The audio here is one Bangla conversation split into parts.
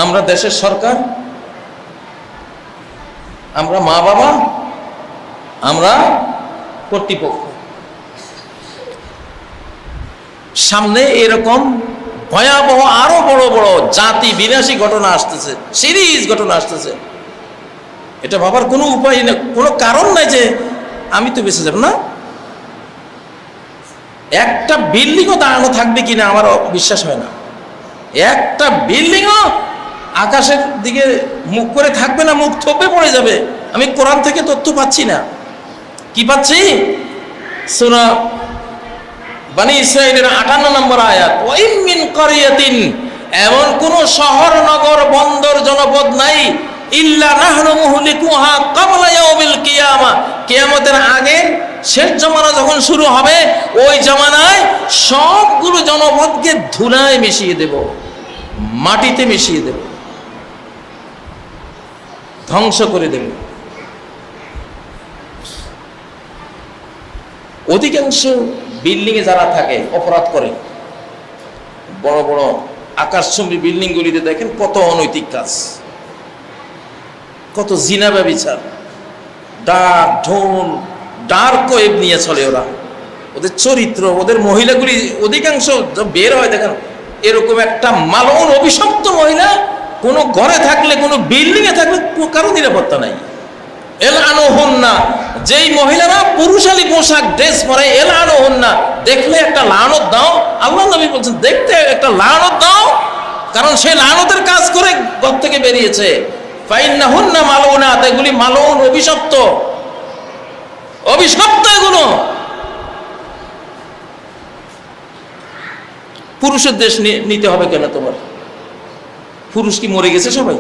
আমরা দেশের সরকার, আমরা মা বাবা, আমরা কর্তৃপক্ষ। সামনে এরকম ভয়াবহ আরো বড় বড় জাতি বিনাশী ঘটনা আসতেছে, সিরিজ ঘটনা আসতেছে। এটা ভাবার কোনো উপায় নেই, কোনো কারণ নাই যে আমি তো বেঁচে যাব না। একটা বিল্ডিংও দাঁড়ানো থাকবে কিনা আমার বিশ্বাস হয় না। একটা বিল্ডিংও আকাশের দিকে মুখ করে থাকবে না, মুখ থপে পড়ে যাবে। আমি কোরআন থেকে তথ্য পাচ্ছি না। কি পাচ্ছি? সূরা বনী ইসরাঈলের 58 নম্বর আয়াত, ওয়া ইন মিন ক্বরিয়াতিন, এমন কোন শহর নগর বন্দর জনপদ নাই, ইল্লা নাহনু মুহলিকুহা ক্বাবলা ইয়াউমিল কিয়ামা, কিয়ামতের আগে শেষ জামানা যখন শুরু হবে ওই জামানায় সবগুলো জনপদকে ধুলায় মিশিয়ে দেব, মাটিতে মিশিয়ে দেব, ধ্বংস করে দেব। অধিকাংশ বিল্ডিংয়ে যারা থাকে অপরাধ করে, বড় বড় আকাশচুম্বী বিল্ডিংগুলিতে দেখেন কত অনৈতিক কাজ, কত জিনা ব্যভিচার, ডাক ঢোল ডার্ক ওয়েব নিয়ে চলে ওরা। ওদের চরিত্র, ওদের মহিলাগুলি অধিকাংশ বের হয় দেখেন এরকম একটা মালউন অভিশপ্ত মহিলা কোনো ঘরে থাকলে, কোনো বিল্ডিংয়ে থাকলে কারো নিরাপত্তা নাই। এলআনুহুন্না, যেই মহিলারা পুরুষালী পোশাক ড্রেস পরে, এলআনুহুন্না, দেখলে একটা লানত দাও। আল্লাহ নবী বলছেন দেখতে একটা লানত দাও, কারণ সে লানতের কাজ করে ঘর থেকে বেরিয়েছে। ফাইন্নাহুন্না মালউনাত, এগুলি মালউন, অভিশপ্ত, অভিশপ্ত এগুলো। পুরুষের দেশ নিতে হবে কেন তোমার? পুরুষ কি মরে গেছে সবাই?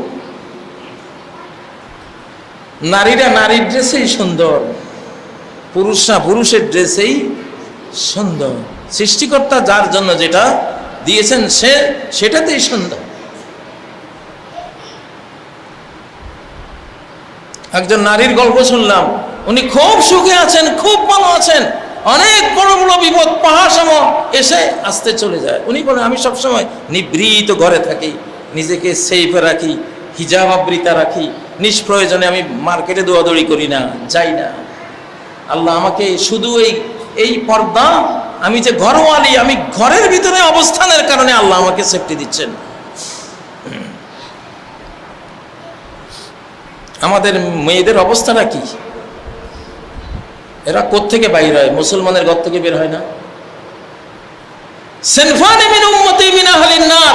নারীরা নারীর ড্রেসেই সুন্দর, পুরুষরা পুরুষের ড্রেসেই সুন্দর। সৃষ্টিকর্তা যার জন্য যেটা দিয়েছেন সেটাতেই সুন্দর। একজন নারীর গল্প শুনলাম, উনি খুব সুখে আছেন, খুব ভালো আছেন, অনেক বড় বড় বিপদ পাহাড় সম এসে আসতে চলে যায়। উনি বলেন আমি সবসময় নিবৃত ঘরে থাকি, নিজেকে সেফে রাখি, হিজাব আবৃতা রাখি, নিষ্প্রয়োজনে আমি মার্কেটে দৌড়াদৌড়ি করি না, যাই না। আল্লাহ আমাকে শুধু এই পর্দা, আমি যে ঘরওয়ালি, আমি ঘরের ভিতরে অবস্থানের কারণে আল্লাহ আমাকে সেফটি দিচ্ছেন। আমাদের মেয়েদের অবস্থাটা কি? এরা কোত্থেকে বাইর হয়? মুসলমানের ঘর থেকে বের হয় না। সিনফানি মিন উম্মতি মিন আহলিন নার,